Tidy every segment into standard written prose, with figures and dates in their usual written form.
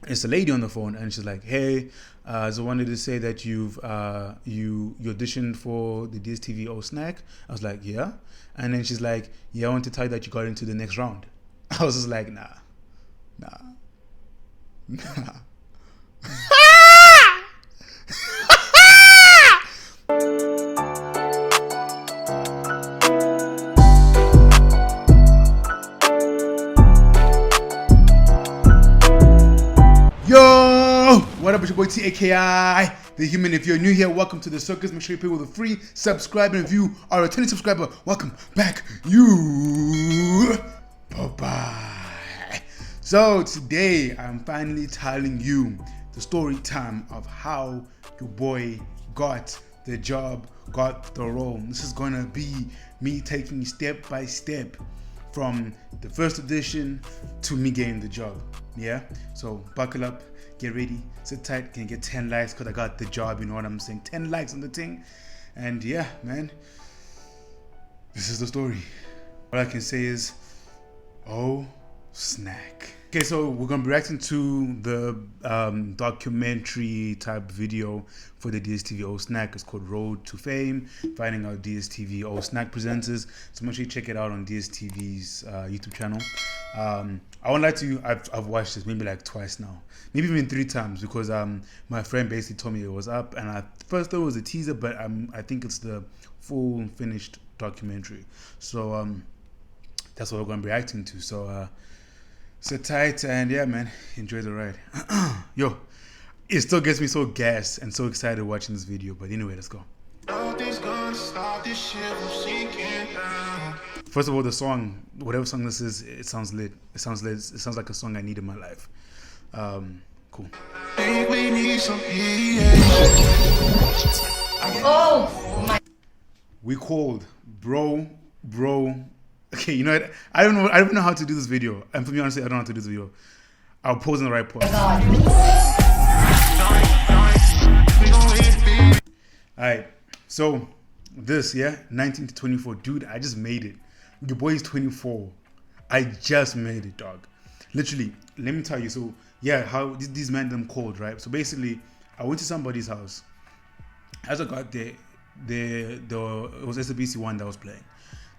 It's a lady on the phone, and she's like, "Hey, so I wanted to say that you auditioned for the DSTV O Snack." I was like, "Yeah," and then she's like, "Yeah, I want to tell you that you got into the next round." I was just like, "Nah, nah." Yo, what up? It's your boy T, aka The Human. If you're new here, welcome to the circus. Make sure you pay with a free subscribe, and if you are a returning subscriber, welcome back. Bye bye. So today I'm finally telling you the story time of how your boy got the job, got the role. This is gonna be me taking step by step from the first audition to me getting the job. Yeah, so buckle up, get ready, sit tight, can get 10 likes because I got the job, you know what I'm saying? 10 likes on the thing. And yeah, man, this is the story. All I can say is, oh, snack. Okay, so we're gonna be reacting to the documentary type video for the DSTV O Snack. It's called Road to Fame, finding out DSTV O Snack presenters. So make sure you check it out on DSTV's YouTube channel. I won't lie to you, I've watched this maybe like twice now, maybe even 3 times, because my friend basically told me it was up, and I first thought it was a teaser, but I think it's the full finished documentary. So that's what we're gonna be reacting to. So sit tight and yeah, man, enjoy the ride. Yo, it still gets me so gassed and so excited watching this video. But anyway, let's go. First of all, the song, whatever song this is, it sounds lit. It sounds lit. It sounds like a song I need in my life. Cool. Oh my. We called, bro. Okay, you know what? I don't know how to do this video. And for me, honestly, I don't know how to do this video. I'll pose in the right pose. Alright, so this, yeah, 19 to 24. Dude, I just made it. Your boy is 24. I just made it, dog. Literally, let me tell you. So, yeah, how these men them called, right? So basically, I went to somebody's house. As I got there, it was SBC one that was playing.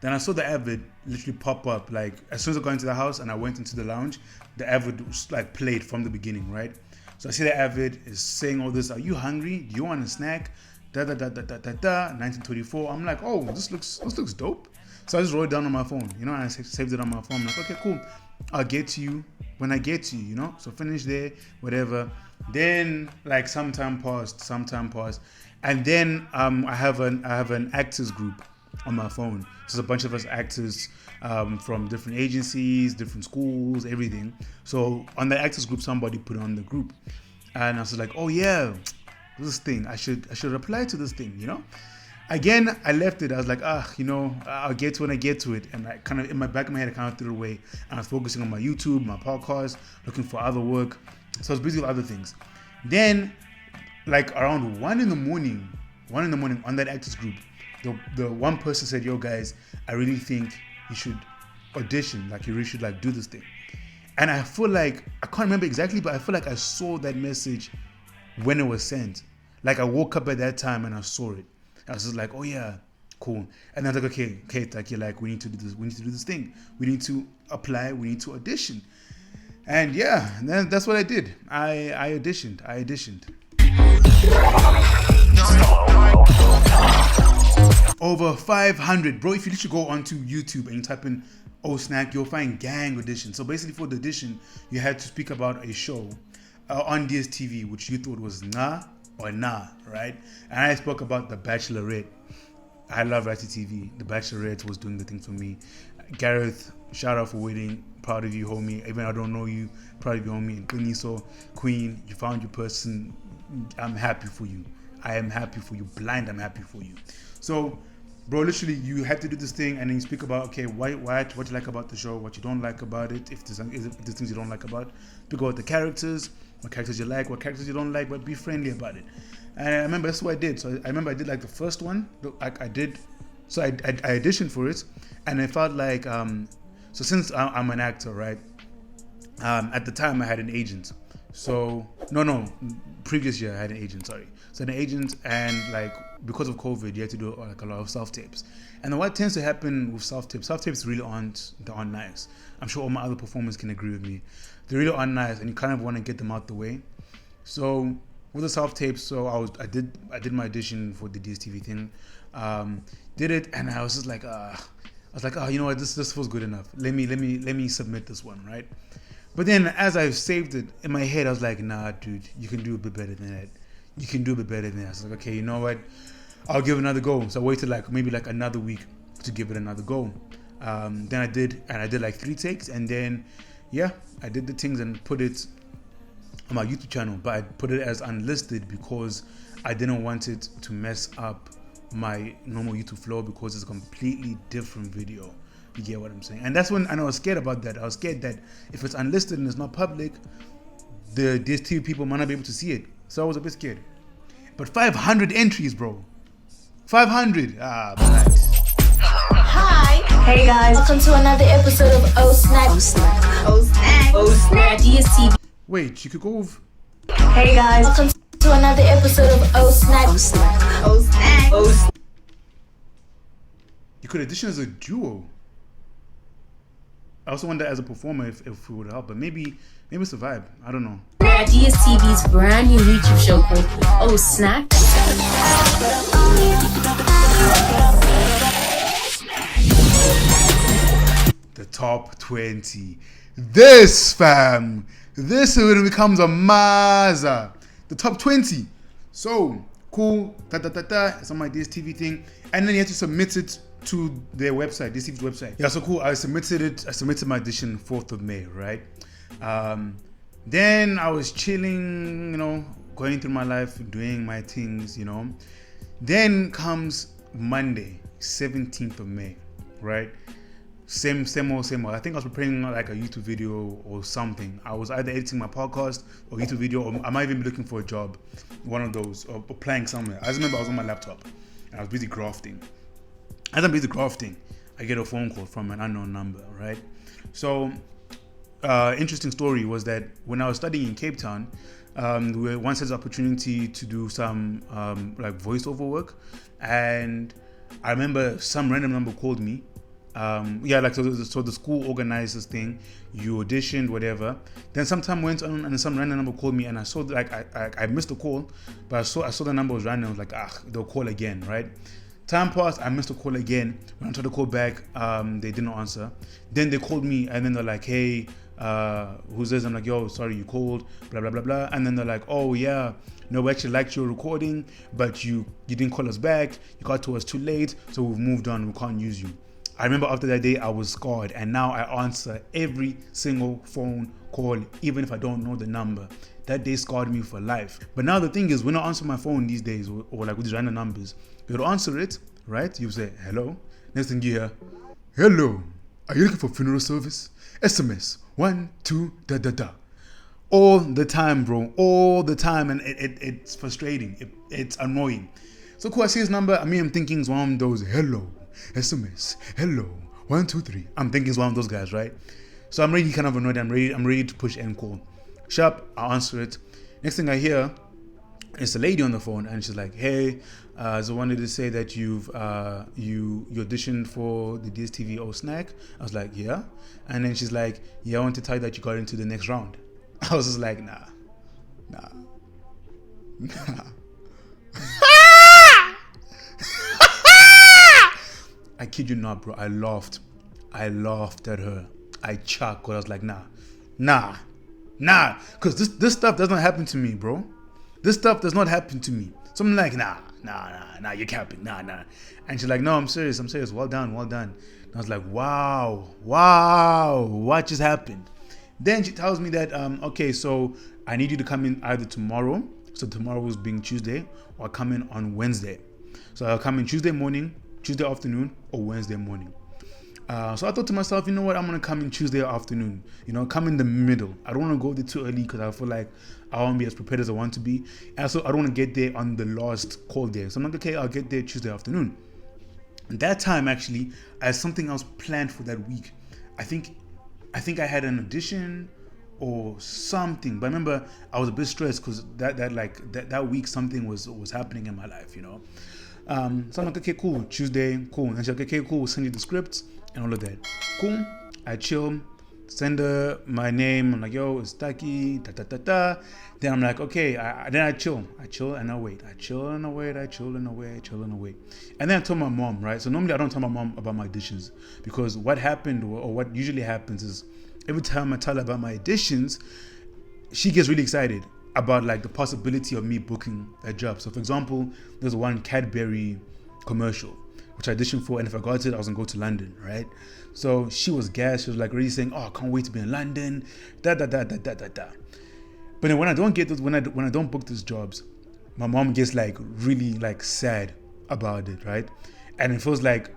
Then I saw the advert literally pop up, like as soon as I got into the house and I went into the lounge, the advert was like played from the beginning, right? So I see the advert is saying all this. Are you hungry? Do you want a snack? 1924. I'm like, oh, this looks dope. So I just wrote it down on my phone, you know, and I saved it on my phone. I'm like, okay, cool. I'll get to you when I get to you, you know. So finish there, whatever. Then like some time passed, and then I have an actors group on my phone. So there's a bunch of us actors from different agencies, different schools, everything. So on the actors group, somebody put on the group, and I was like, oh yeah, this thing, I should apply to this thing, you know. Again, I left it. I was like, you know, I'll get to it when I get to it. And I kind of, in my back of my head, I kind of threw it away. And I was focusing on my YouTube, my podcast, looking for other work. So I was busy with other things. Then, like around 1 in the morning on that actors group, the one person said, yo guys, I really think you should audition, like you really should like do this thing. And I feel like, I can't remember exactly, but I feel like I saw that message when it was sent. Like I woke up at that time and I saw it. I was just like, oh yeah, cool. And I was like, okay, like you're like, we need to do this thing. We need to apply, we need to audition. And yeah, that's what I did. I auditioned. Over 500, bro. If you literally go onto YouTube and you type in O Snack, you'll find gang audition. So basically for the audition, you had to speak about a show on DSTV, which you thought was nah or nah, right? And I spoke about The Bachelorette. I love reality TV. The Bachelorette was doing the thing for me. Gareth, shout out for waiting. Proud of you, homie. Even I don't know you, proud of you, homie. And Queenie, so Queen, you found your person. I'm happy for you. I am happy for you. Blind, I'm happy for you. So, bro, literally, you had to do this thing, and then you speak about, okay, what you like about the show, what you don't like about it, if there's things you don't like about it. Speak about the characters, what characters you like, what characters you don't like, but be friendly about it. And I remember that's what I did. So I remember I did like the first one, like I auditioned for it, and I felt like, so since I'm an actor, right, at the time I had an agent. So no, previous year I had an agent. Sorry, so an agent, and like because of COVID, you had to do like a lot of self tapes. And then what tends to happen with self tapes really aren't nice. I'm sure all my other performers can agree with me. They really aren't nice, and you kind of want to get them out the way. So with the self tapes, so I did my audition for the DSTV thing, did it, and I was just like, oh, you know what, this feels good enough. Let me submit this one, right? But then as I saved it in my head, I was like, nah, dude, you can do a bit better than that. You can do a bit better than that. I was like, okay, you know what? I'll give it another go. So I waited maybe another week to give it another go. Then I did like 3 takes, and then yeah, I did the things and put it on my YouTube channel, but I put it as unlisted because I didn't want it to mess up my normal YouTube flow, because it's a completely different video. You get what I'm saying? And that's when I was scared about that. I was scared that if it's unlisted and it's not public, the DSTV people might not be able to see it. So I was a bit scared. But 500 entries, bro. 500. Nice. Hi. Hey guys, welcome to another episode of Oh Snack. DSTV. Wait, you could go with... Hey guys, welcome to another episode of Oh Snack. You could audition as a duo. I also wonder as a performer if it would help, but maybe it's a vibe. I don't know. DSTV's brand new YouTube show called Oh Snack. The top 20. This, fam. This is when it becomes a maza. The top 20. So, cool. It's on my DSTV thing. And then you have to submit it to their website, DSTV's website. Yeah, so cool. I submitted my audition 4th of May, right? Then I was chilling, going through my life, doing my things, Then comes Monday, 17th of May, right? Same old. I think I was preparing like a YouTube video or something. I was either editing my podcast or YouTube video, or I might even be looking for a job, one of those, or playing somewhere. I just remember I was on my laptop and I was busy grafting. As I'm busy grafting, I get a phone call from an unknown number, right? So, interesting story was that when I was studying in Cape Town, we once had the opportunity to do some like voiceover work, and I remember some random number called me. So the school organized this thing. You auditioned, whatever. Then some time went on, and some random number called me, and I saw I missed the call, but I saw the number was random. I was like, they'll call again, right? Time passed, I missed a call again. When I tried to call back, they didn't answer. Then they called me, and then they're like, hey, who's this? I'm like, yo, sorry, you called, blah, blah, blah, blah. And then they're like, oh, yeah, no, we actually liked your recording, but you didn't call us back. You got to us too late, so we've moved on. We can't use you. I remember after that day, I was scarred, and now I answer every single phone call, even if I don't know the number. That day scarred me for life. But now the thing is, when I answer my phone these days, or like with these random numbers, you'll answer it, right? You say, hello. Next thing you hear, hello, are you looking for funeral service? SMS, 1, 2, da, da, da. All the time, bro, all the time, and it's frustrating. It's annoying. So cool, I see his number. I'm thinking it's one of those, hello, SMS, hello, 1, 2, 3. I'm thinking it's one of those guys, right? So I'm really kind of annoyed. I'm ready to push end call. Sharp, I'll answer it. Next thing I hear, it's a lady on the phone, and she's like, hey, so I wanted to say that you auditioned for the DSTV O Snack. I was like, yeah. And then she's like, yeah, I want to tell you that you got into the next round. I was just like, nah. I kid you not, bro. I laughed at her. I chuckled. I was like, nah. Because this stuff doesn't happen to me, bro. This stuff does not happen to me. So I'm like, nah, you're capping, nah. And she's like, no, I'm serious. Well done. And I was like, wow, what just happened? Then she tells me that, okay, so I need you to come in either tomorrow, so tomorrow was being Tuesday, or come in on Wednesday. So I'll come in Tuesday morning, Tuesday afternoon, or Wednesday morning. So I thought to myself, you know what, I'm going to come in Tuesday afternoon, come in the middle. I don't want to go there too early because I feel like I won't be as prepared as I want to be. And so I don't want to get there on the last call day. So I'm like, okay, I'll get there Tuesday afternoon. And that time, actually, I had something else planned for that week. I think I had an audition or something. But I remember I was a bit stressed because that week something was happening in my life, you know. So I'm like, okay, cool. Tuesday, cool. And she's like, okay, cool. We'll send you the script and all of that. Cool. I chill. Send her my name. I'm like, yo, it's Taki. Da da da da. Then I'm like, okay. Then I chill. I chill and I wait. I chill and I wait. I chill and I wait. I chill and I wait. And then I told my mom, right? So normally I don't tell my mom about my auditions because what happened or what usually happens is every time I tell her about my auditions, she gets really excited about like the possibility of me booking a job. So for example, there's one Cadbury commercial which I auditioned for, and if I got it, I was gonna go to London, right? So she was gassed. She was like really saying, "Oh, I can't wait to be in London." Da da da da da da da. But then when I don't get those, when I don't book those jobs, my mom gets like really like sad about it, right? And it feels like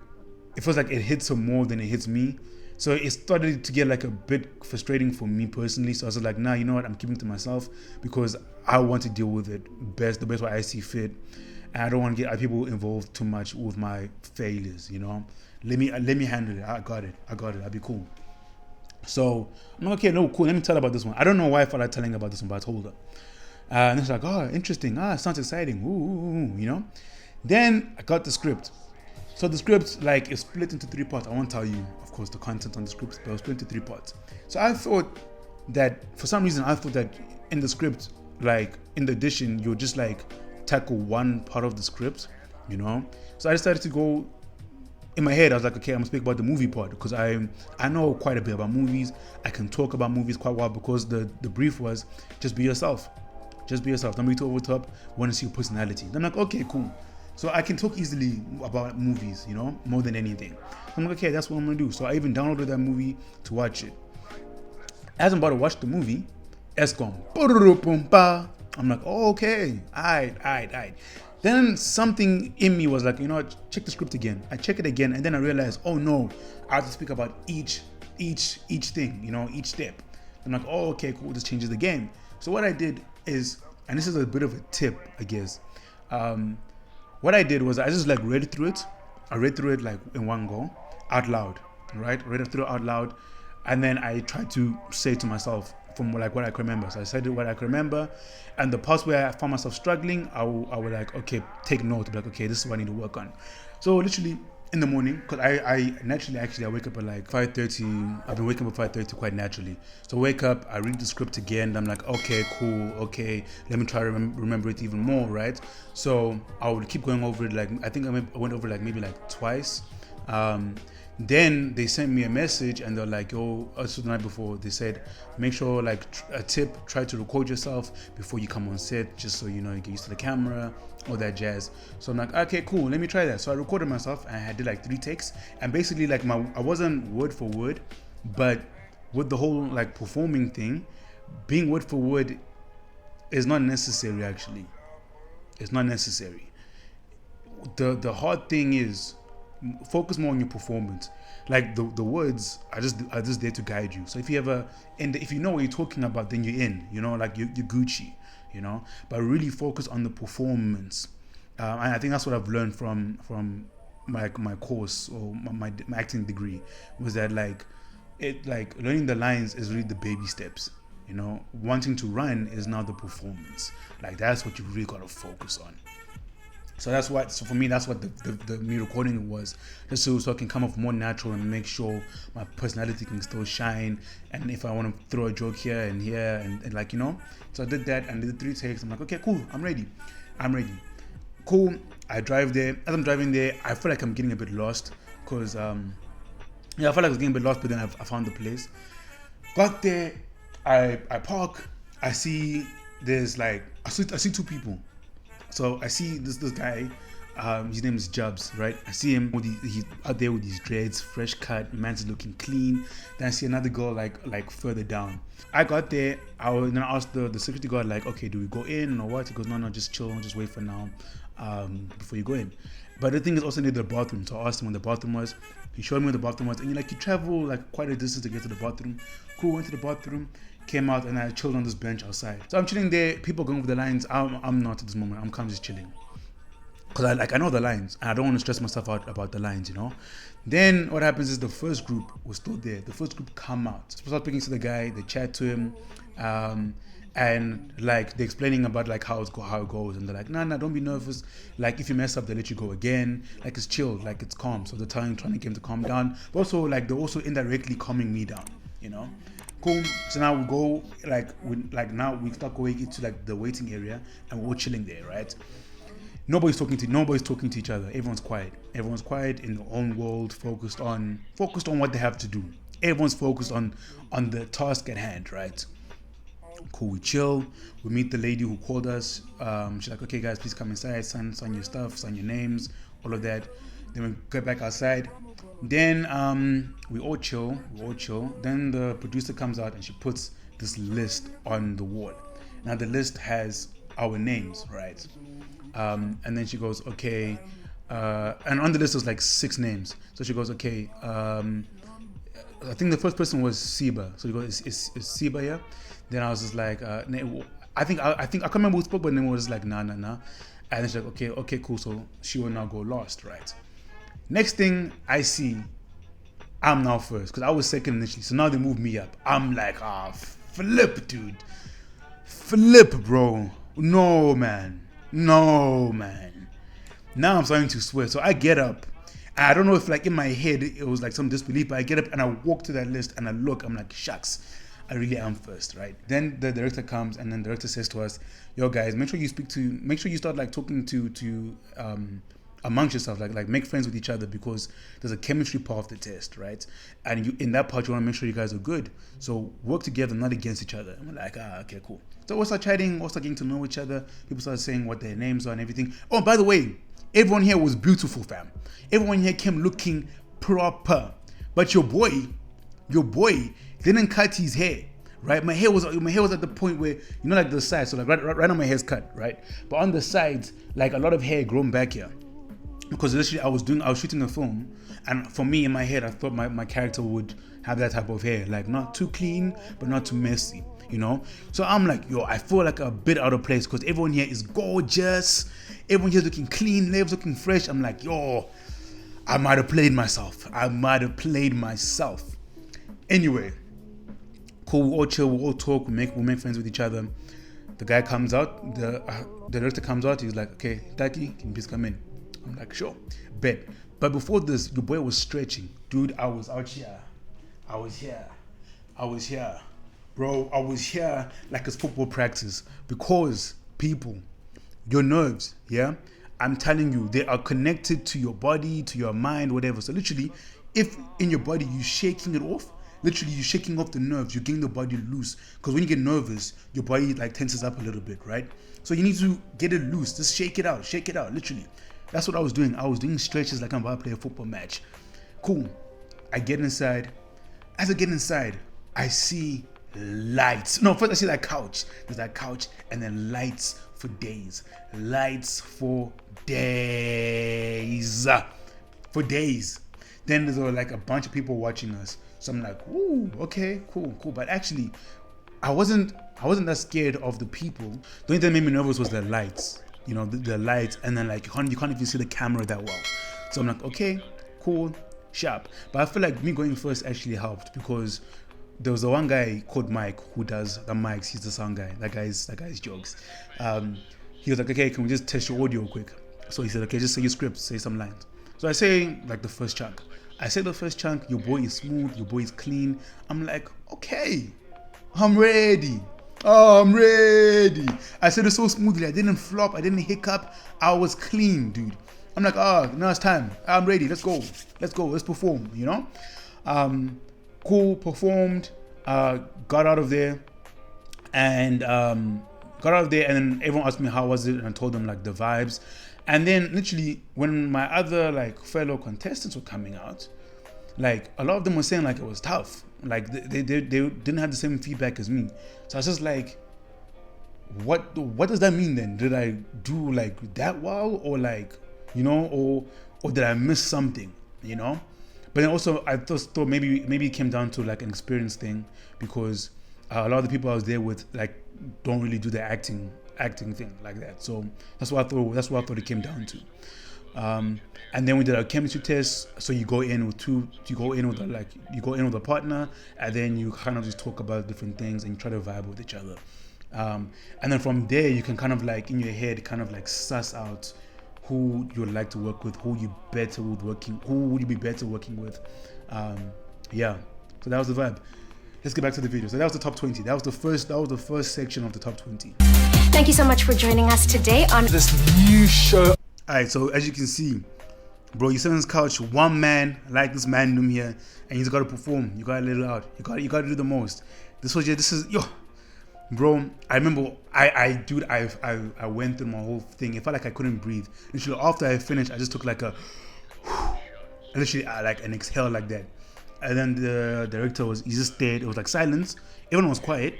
it hits her more than it hits me. So it started to get like a bit frustrating for me personally. So I was like, nah, you know what? I'm keeping it to myself because I want to deal with it the best way I see fit. And I don't want to get other people involved too much with my failures, you know. Let me handle it. I got it. I'll be cool. So I'm like, okay, no, cool. Let me tell her about this one. I don't know why I felt like telling her about this one, but I told her. And she's like, oh, interesting. Sounds exciting. Ooh, you know. Then I got the script. So the script like is split into 3 parts. I won't tell you, of course, the content on the script, but it was split into 3 parts. So I thought that for some reason in the script, like in the audition, you would just like tackle one part of the script, you know. So I decided to go in my head. I was like, okay, I'm gonna speak about the movie part because I know quite a bit about movies. I can talk about movies quite well because the brief was just be yourself. Just be yourself. Don't be too over the top. Want to see your personality. I'm like, okay, cool. So I can talk easily about movies, you know, more than anything. I'm like, okay, that's what I'm gonna do. So I even downloaded that movie to watch it. As I'm about to watch the movie, it's gone. I'm like, oh, okay, alright. Then something in me was like, you know what, check the script again. I check it again, and then I realized, oh no, I have to speak about each thing, you know, each step. I'm like, oh, okay, cool, this changes the game. So what I did is, and this is a bit of a tip, I guess. What I did was I just like read through it. I read through it like in one go, out loud, right? Read it through out loud, and then I tried to say to myself from like what I can remember. So I said what I can remember, and the parts where I found myself struggling, I would like, okay, take note, be like, okay, this is what I need to work on. So literally in the morning, because I naturally I wake up at like 5:30. I've been waking up at 5:30 quite naturally. So I wake up, I read the script again. I'm like, okay, cool, okay, let me try to remember it even more, right? So I would keep going over it. Like I think I went over like maybe like twice. Then they sent me a message and they're like, yo, also the night before, they said, make sure, like a tip, try to record yourself before you come on set, just so you know, you get used to the camera, all that jazz. So I'm like, okay, cool, let me try that. So I recorded myself and I did like 3 takes, and basically like I wasn't word for word, but with the whole like performing thing, being word for word is not necessary actually. It's not necessary. The hard thing is, focus more on your performance. Like the words are just there to guide you. So if you ever, and if you know what you're talking about, then you're in, you know, like you're Gucci, you know. But really focus on the performance. And I think that's what I've learned from my course or my acting degree, was that like learning the lines is really the baby steps. You know, wanting to run is now the performance. Like that's what you really gotta focus on. So for me, that's what the me recording was, just so I can come off more natural and make sure my personality can still shine. And if I want to throw a joke here and like, you know, so I did that and did 3 takes. I'm like, okay, cool, I'm ready. Cool. I drive there. As I'm driving there, I feel like I'm getting a bit lost because I felt like I was getting a bit lost, but then I found the place. Got there, I park. I see there's like I see 2 people. So I see this guy, his name is Jubs, right? I see him, he's out there with his dreads, fresh cut, man's looking clean. Then I see another girl like further down. I got there, then I asked the security guard like, okay, do we go in or what? He goes, no, just chill, just wait for now, before you go in. But the thing is also near the bathroom, so I asked him where the bathroom was. He showed me where the bathroom was, and you travel like quite a distance to get to the bathroom. Cool, went to the bathroom, came out, and I chilled on this bench outside. So I'm chilling there, people going over the lines. I'm not at this moment. I'm kind of just chilling. because I know the lines and I don't want to stress myself out about the lines, you know. Then what happens is the first group was still there. The first group come out, start speaking to the guy, they chat to him, and like they're explaining about like how it goes, and they're like, nah, don't be nervous. Like if you mess up, they let you go again. Like it's chill, like it's calm. So they're trying to get him to calm down, but also like they're also indirectly calming me down, you know. Cool. So now we go now we start going into like the waiting area and we're all chilling there, right? Nobody's talking to each other. Everyone's quiet in their own world, focused on what they have to do. Everyone's focused on the task at hand, right? Cool, we chill. We meet the lady who called us. She's like, okay guys, please come inside, sign your stuff, sign your names, all of that. Then we get back outside. Then we all chill. Then the producer comes out and she puts this list on the wall. Now the list has our names, right? And then she goes, okay, and on the list was like 6 names. So she goes, okay, I think the first person was Siba. So she goes, is Siba here? Then I was just like, I can't remember who spoke, but then it was like, nah. And then she's like, okay, cool. So she will now go last, right? Next thing I see, I'm now first because I was second initially. So now they moved me up. I'm like, flip, dude. Flip, bro. No, man. Now I'm starting to sweat. So I get up. And I don't know if like in my head it was like some disbelief, but I get up and I walk to that list and I look. I'm like, shucks, I really am first, right? Then the director comes and then the director says to us, yo guys, make sure you start like talking to amongst yourself, like make friends with each other because there's a chemistry part of the test, right? And you in that part you want to make sure you guys are good. So work together, not against each other. And we're like, okay, cool. So we'll start chatting, we'll start getting to know each other. People start saying what their names are and everything. Oh, by the way, everyone here was beautiful, fam. Everyone here came looking proper. But your boy didn't cut his hair, right? My hair was at the point where, you know, like the sides, so like right now my hair's cut, right? But on the sides, like a lot of hair grown back here. Because literally I was shooting a film, and for me in my head I thought my character would have that type of hair, like not too clean but not too messy, you know. So I'm like, yo, I feel like a bit out of place because everyone here is gorgeous, everyone here's looking clean, nails looking fresh. I'm like, yo, I might have played myself. Anyway, cool, we all chill, we all talk, we make friends with each other. The guy comes out, the director comes out, he's like, okay, Taki, can you please come in? I'm like, sure, bet. But before this, your boy was stretching. Dude, I was out here. I was here. Bro, I was here like it's football practice. Because, people, your nerves, yeah? I'm telling you, they are connected to your body, to your mind, whatever. So literally, if in your body you're shaking it off, literally you're shaking off the nerves, you're getting the body loose. Because when you get nervous, your body like tenses up a little bit, right? So you need to get it loose. Just shake it out, literally. That's what I was doing. I was doing stretches like I'm about to play a football match. Cool. I get inside. As I get inside, I see lights. No, first I see that couch. There's that couch and then lights for days. For days. Then there were like a bunch of people watching us. So I'm like, ooh, okay, cool. But actually, I wasn't that scared of the people. The only thing that made me nervous was the lights. You know, the lights, and then like you can't even see the camera that well. So I'm like, okay, cool, sharp. But I feel like me going first actually helped because there was the one guy called Mike who does the mics. He's the sound guy. That guy's jokes. He was like, okay, can we just test your audio quick? So he said, okay, just say your script, say some lines. So I say like the first chunk. Your boy is smooth, your boy is clean. I'm like, okay, I'm ready. I said it so smoothly. I didn't flop. I didn't hiccup. I was clean, dude. I'm like, now it's time. I'm ready. Let's go. Let's perform, you know? Cool, performed, got out of there. And then everyone asked me how was it, and I told them like the vibes. And then literally when my other like fellow contestants were coming out, like a lot of them were saying like it was tough. Like they didn't have the same feedback as me. So I was just like, what does that mean then? Did I do like that well, or like, you know, or did I miss something, you know? But then also I thought maybe it came down to like an experience thing because a lot of the people I was there with like don't really do the acting acting thing like that. So that's what I thought. That's what I thought it came down to. And then we did a chemistry test. So you go in with a partner, and then you kind of just talk about different things and you try to vibe with each other. And then from there you can kind of like in your head kind of like suss out who you would like to work with, who would you be better working with. Yeah. So that was the vibe. Let's get back to the video. So that was the top 20. That was the first section of the top 20. Thank you so much for joining us today on This new show. Alright, so as you can see, bro, you sit on this couch, one man, like this man room here, and he's gotta perform. You gotta let it out. You gotta do the most. Bro, I remember I went through my whole thing. It felt like I couldn't breathe. Literally after I finished, I just took like like an exhale like that. And then the director he just stared. It was like silence. Everyone was quiet.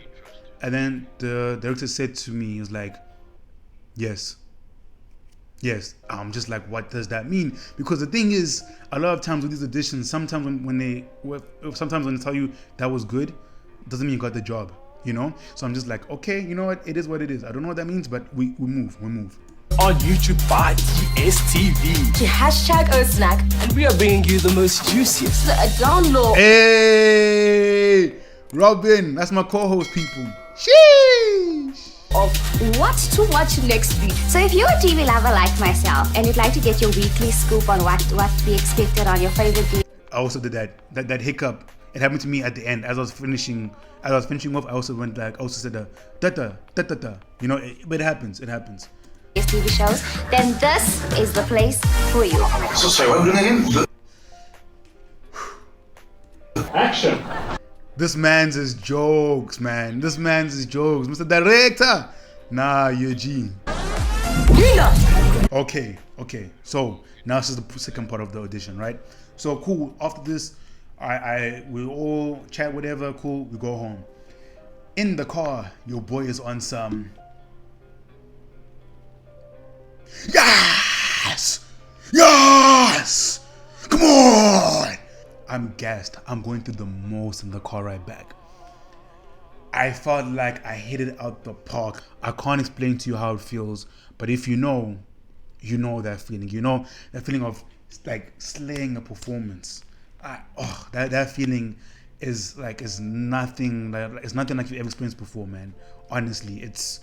And then the director said to me, he was like, yes. I'm just like, what does that mean? Because the thing is, a lot of times with these auditions, sometimes when they tell you that was good, doesn't mean you got the job, you know? So I'm just like, okay, you know what? It is what it is. I don't know what that means, but we move. On YouTube by DSTV. to #OSnack. And we are bringing you the most juiciest. The download Hey, Robin, that's my co-host, people. Sheesh. of what to watch next week. So if you're a TV lover like myself and you'd like to get your weekly scoop on what to be expected on your favorite TV I also did that hiccup. It happened to me at the end as I was finishing off. I also said da. You know, but it happens. TV shows, then this is the place for you. So sorry, what are we doing again? Action. This man's is jokes, man. Mr. Director. Nah, you're G. Okay. So now this is the second part of the audition, right? So cool. After this, we all chat, whatever. Cool. We go home. In the car, your boy is on some. Yes! Come on! I'm gassed. I'm going through the most in the car ride back. I felt like I hit it out the park. I can't explain to you how it feels, but if you know that feeling. You know that feeling of like slaying a performance. That feeling is nothing like you've ever experienced before, man. Honestly, it's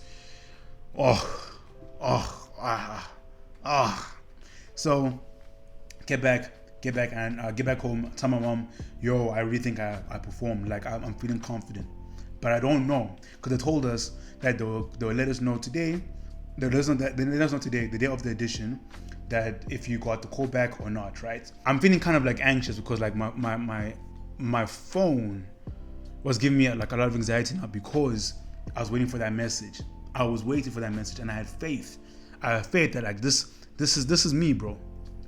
So get back and get back home. Tell my mom, yo, I really think I performed. Like I'm feeling confident, but I don't know because they told us that they'll let us know today. They let us know today, the day of the audition, that if you got the call back or not. Right? I'm feeling kind of like anxious because like my phone was giving me like a lot of anxiety now because I was waiting for that message. And I had faith. That like this is me, bro.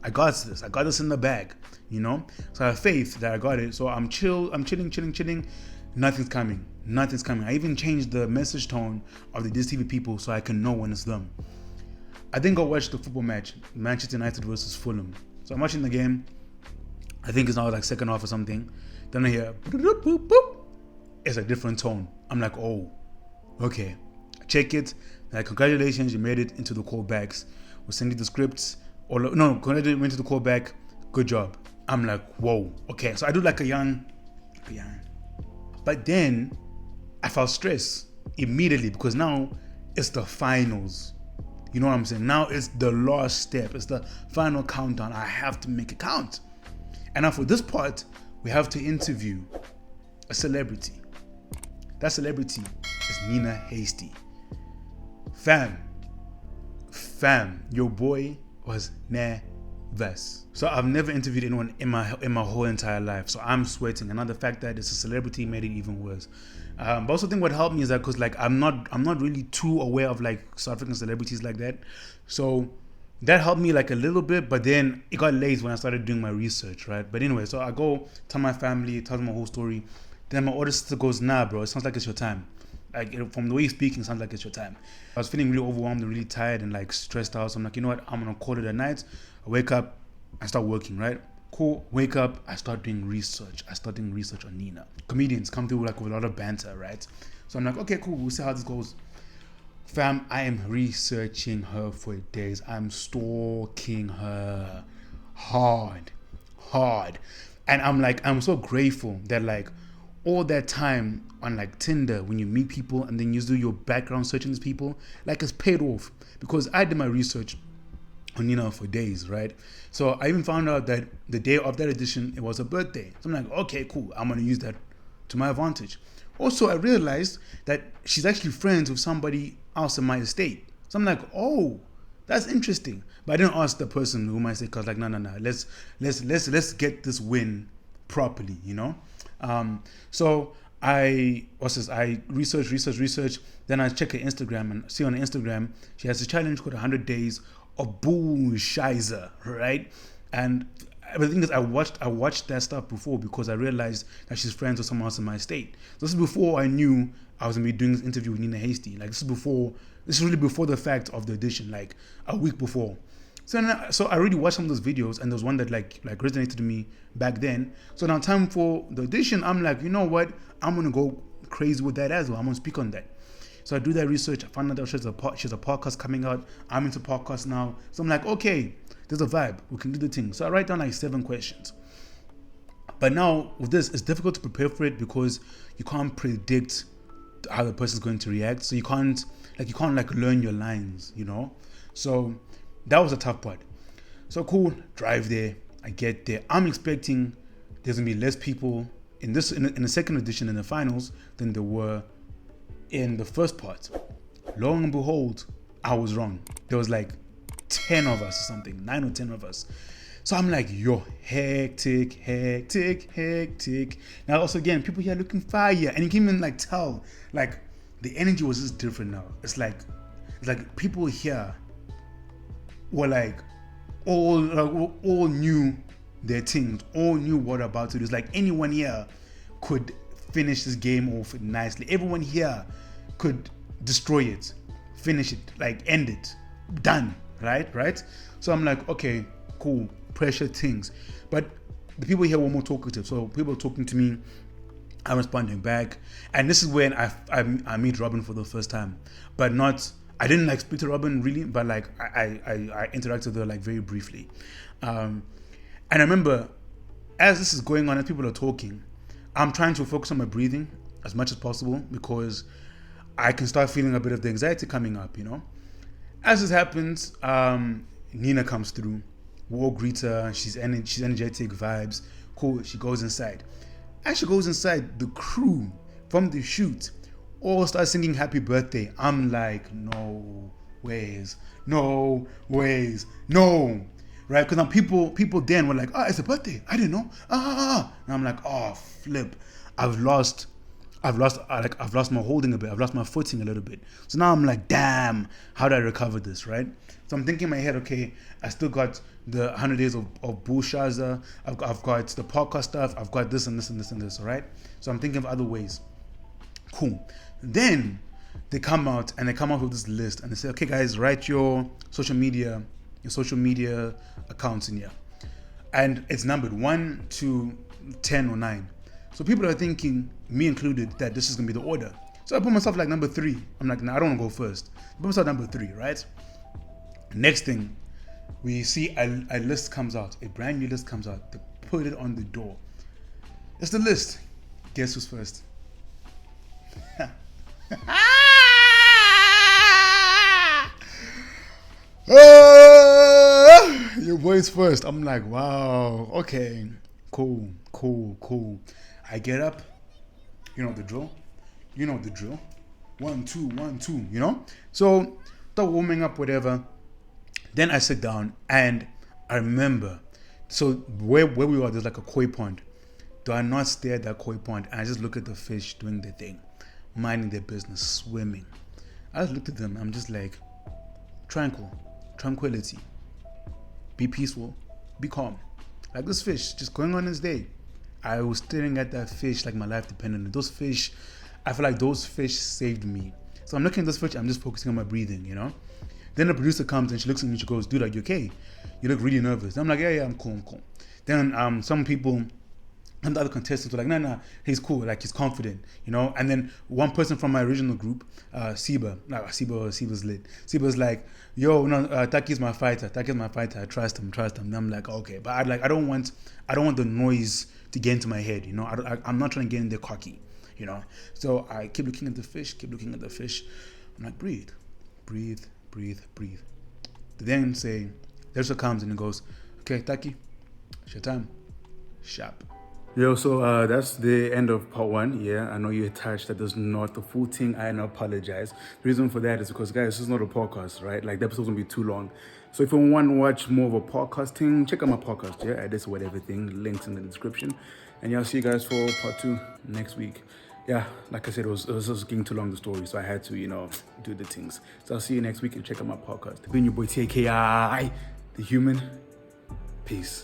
I got this in the bag, you know. So I have faith that I got it. So I'm chilling. Nothing's coming. I even changed the message tone of the DSTV people so I can know when it's them. I then go watch the football match, Manchester United versus Fulham. So I'm watching the game. I think it's now like second half or something. Then I hear boop, boop, boop. It's a different tone. I'm like, oh, okay. I check it. Like, congratulations, you made it into the callbacks. We'll send you the scripts. Congratulations, went to the callback. Good job. I'm like, whoa. Okay, so I do like a young. But then I felt stress immediately because now it's the finals. You know what I'm saying? Now it's the last step. It's the final countdown. I have to make it count. And now for this part, we have to interview a celebrity. That celebrity is Nina Hasty. Fam, your boy was nervous. So I've never interviewed anyone in my whole entire life. So I'm sweating. And now the fact that it's a celebrity made it even worse. But also think what helped me is that because like I'm not really too aware of like South African celebrities like that. So that helped me like a little bit, but then it got late when I started doing my research, right? But anyway, so I go tell my family, tell them my whole story. Then my older sister goes, nah, bro, it sounds like it's your time. Like from the way you're speaking, it sounds like it's your time. I was feeling really overwhelmed and really tired and like stressed out. So I'm like, you know what? I'm gonna call it a night. I wake up, I start working, right? Cool. Wake up, I start doing research. On Nina. Comedians come through like with a lot of banter, right? So I'm like, okay, cool. We'll see how this goes. Fam, I am researching her for days. I'm stalking her hard. And I'm so grateful that like all that time on like Tinder, when you meet people and then you do your background searching these people, like it's paid off, because I did my research on Nina for days, right? So I even found out that the day of that edition, it was her birthday. So I'm like, okay, cool. I'm gonna use that to my advantage. Also, I realized that she's actually friends with somebody else in my estate. So I'm like, oh, that's interesting. But I didn't ask the person who my estate, cause like, no. Let's get this win properly, you know? So I research. Then I check her Instagram and see on Instagram she has a challenge called 100 Days of Bullshizer, right? And the thing is, I watched that stuff before because I realized that she's friends with someone else in my state. So this is before I knew I was gonna be doing this interview with Nina Hasty. Like this is really before the fact of the edition, like a week before. So I already watched some of those videos, and there was one that like resonated to me back then. So now time for the edition, I'm like, you know what? I'm gonna go crazy with that as well. I'm gonna speak on that. So I do that research. I found out that she has a podcast coming out. I'm into podcasts now. So I'm like, okay, there's a vibe. We can do the thing. So I write down like 7 questions. But now with this, it's difficult to prepare for it because you can't predict how the person's going to react. So you can't learn your lines, you know? So that was a tough part. So cool, drive there. I get there. I'm expecting there's gonna be less people in the second edition in the finals than there were in the first part. Lo and behold, I was wrong. There was like 10 of us or something, 9 or 10 of us. So I'm like, yo, hectic. Now also again, people here looking fire, and you can even like tell, like the energy was just different now. It's like people here were like all knew their things, all knew what about to do. It's like anyone here could finish this game off nicely. Everyone here could destroy it, finish it, like end it, done, right? So I'm like, okay, cool, pressure things. But the people here were more talkative. So people were talking to me, I'm responding back. And this is when I meet Robin for the first time. But I didn't like speak to Robin really, but like I interacted with her like very briefly. And I remember as this is going on, as people are talking, I'm trying to focus on my breathing as much as possible because I can start feeling a bit of the anxiety coming up, you know. As this happens, Nina comes through. We all greet her. She's energetic, vibes. Cool. She goes inside. As she goes inside, the crew from the shoot all start singing happy birthday. I'm like, no ways. Right? Because now people then were like, it's a birthday. I didn't know. And I'm like, oh, flip. I've lost my holding a bit. I've lost my footing a little bit. So now I'm like, damn, how do I recover this, right? So I'm thinking in my head, okay, I still got the 100 days of Bullshizer. I've got the podcast stuff. I've got this and this and this and this, all right? So I'm thinking of other ways. Cool. Then they come out with this list and they say, okay, guys, write your social media accounts in here. And it's numbered 1 to 10 or 9. So people are thinking, me included, that this is going to be the order. So I put myself like number 3. I'm like, nah, I don't want to go first. I put myself number 3, right? Next thing, we see a list comes out. A brand new list comes out. They put it on the door. It's the list. Guess who's first? Your boy's first. I'm like, wow, okay, cool. I get up, you know the drill. 1, 2, 1, 2, you know? So start warming up, whatever. Then I sit down and I remember, so where we were, there's like a koi pond. Do I not stare at that koi pond and I just look at the fish doing their thing, minding their business, swimming? I just looked at them, I'm just like, tranquility, be peaceful, be calm. Like this fish, just going on his day. I was staring at that fish like my life depended on it. Those fish, I feel like those fish saved me. So I'm looking at this fish, I'm just focusing on my breathing, you know? Then the producer comes and she looks at me and she goes, dude, are you okay? You look really nervous. I'm like, yeah, I'm cool. Then some people And the other contestants were like, no, he's cool, like he's confident, you know. And then one person from my original group, Siba's lit. Siba's like, yo, no, Taki's my fighter. I trust him. And I'm like, okay, but I don't want the noise to get into my head, you know. I'm not trying to get in there cocky, you know. So I keep looking at the fish. I'm like, breathe. They then say, Lesha comes and he goes, okay, Taki, it's your time. Sharp. Yo, so that's the end of part 1. Yeah, I know you're touched that there's not the full thing. I apologize. The reason for that is because, guys, this is not a podcast, right? Like, the episode's gonna be too long. So if you want to watch more of a podcasting, check out my podcast, yeah? This with everything, links in the description. And yeah, I'll see you guys for part 2 next week. Yeah, like I said, it was just getting too long, the story, so I had to, do the things. So I'll see you next week and check out my podcast. Been your boy, TakiTheHuman. Peace.